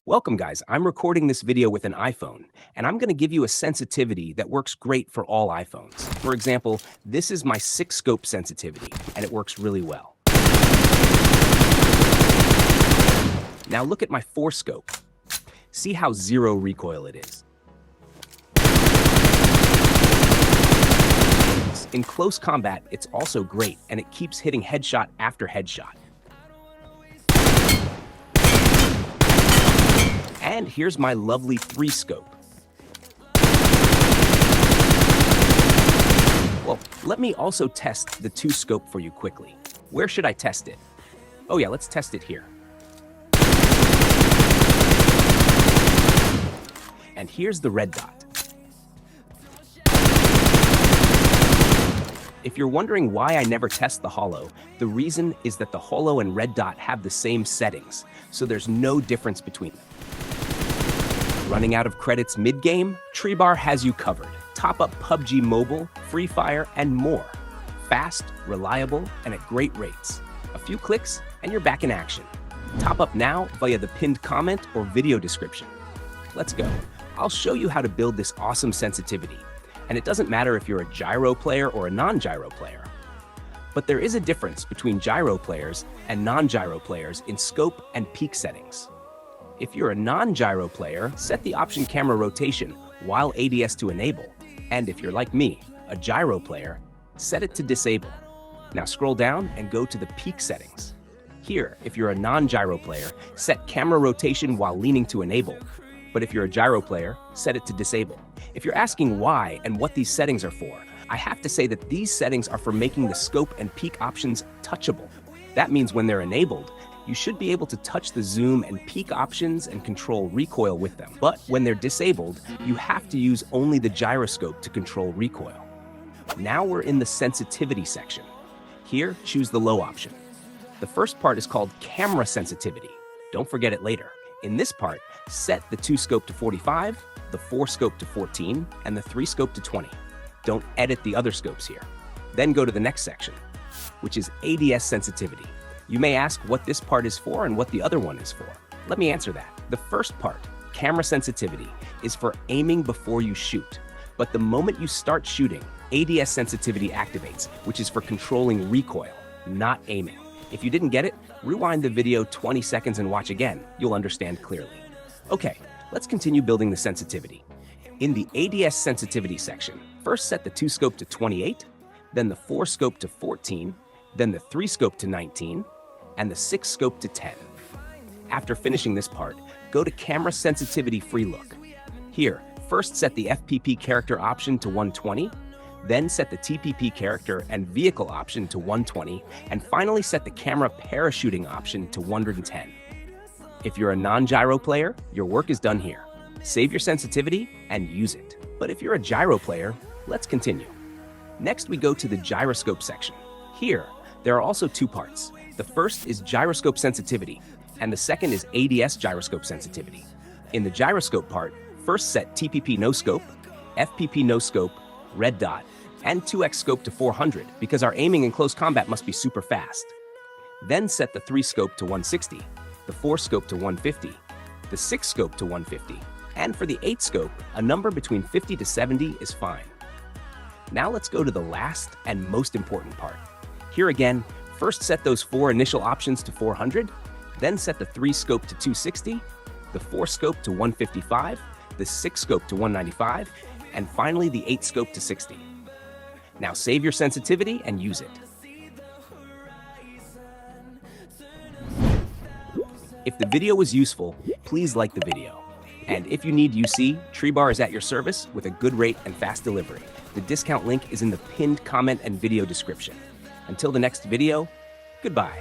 Welcome guys, I'm recording this video with an iPhone, and I'm going to give you a sensitivity that works great for all iPhones. For example, this is my 6-scope sensitivity, and it works really well. Now look at my 4-scope. See how zero recoil it is. In close combat, it's also great, and it keeps hitting headshot after headshot. And here's my lovely 3-scope. Well, let me also test the 2-scope for you quickly. Where should I test it? Oh yeah, let's test it here. And here's the red dot. If you're wondering why I never test the holo, the reason is that the holo and red dot have the same settings, so there's no difference between them. Running out of credits mid-game? Treebar has you covered. Top up PUBG Mobile, Free Fire, and more. Fast, reliable, and at great rates. A few clicks, and you're back in action. Top up now via the pinned comment or video description. Let's go. I'll show you how to build this awesome sensitivity. And it doesn't matter if you're a gyro player or a non-gyro player. But there is a difference between gyro players and non-gyro players in scope and peak settings. If you're a non-gyro player, set the option camera rotation while ADS to enable. And if you're like me, a gyro player, set it to disable. Now scroll down and go to the peak settings. Here, if you're a non-gyro player, set camera rotation while leaning to enable. But if you're a gyro player, set it to disable. If you're asking why and what these settings are for, I have to say that these settings are for making the scope and peak options touchable. That means when they're enabled, you should be able to touch the zoom and peak options and control recoil with them. But when they're disabled, you have to use only the gyroscope to control recoil. Now we're in the sensitivity section. Here, choose the low option. The first part is called camera sensitivity. Don't forget it later. In this part, set the 2-scope to 45, the 4-scope to 14, and the 3-scope to 20. Don't edit the other scopes here. Then go to the next section, which is ADS sensitivity. You may ask what this part is for and what the other one is for. Let me answer that. The first part, camera sensitivity, is for aiming before you shoot. But the moment you start shooting, ADS sensitivity activates, which is for controlling recoil, not aiming. If you didn't get it, rewind the video 20 seconds and watch again. You'll understand clearly. Okay, let's continue building the sensitivity. In the ADS sensitivity section, first set the 2-scope to 28, then the 4-scope to 14, then the 3-scope to 19, and the 6-scope to 10. After finishing this part, go to Camera Sensitivity Free Look. Here, first set the FPP character option to 120, then set the TPP character and vehicle option to 120, and finally set the camera parachuting option to 110. If you're a non-gyro player, your work is done here. Save your sensitivity and use it. But if you're a gyro player, let's continue. Next, we go to the gyroscope section. Here, there are also 2 parts. The first is gyroscope sensitivity, and the second is ADS gyroscope sensitivity. In the gyroscope part, first set TPP no scope, FPP no scope, red dot, and 2x scope to 400 because our aiming in close combat must be super fast. Then set the 3-scope to 160, the 4-scope to 150, the 6-scope to 150, and for the 8-scope, a number between 50 to 70 is fine. Now let's go to the last and most important part. Here again, first set those 4 initial options to 400, then set the 3-scope to 260, the 4-scope to 155, the 6-scope to 195, and finally the 8-scope to 60. Now save your sensitivity and use it. If the video was useful, please like the video. And if you need UC, Treebar is at your service with a good rate and fast delivery. The discount link is in the pinned comment and video description. Until the next video, goodbye.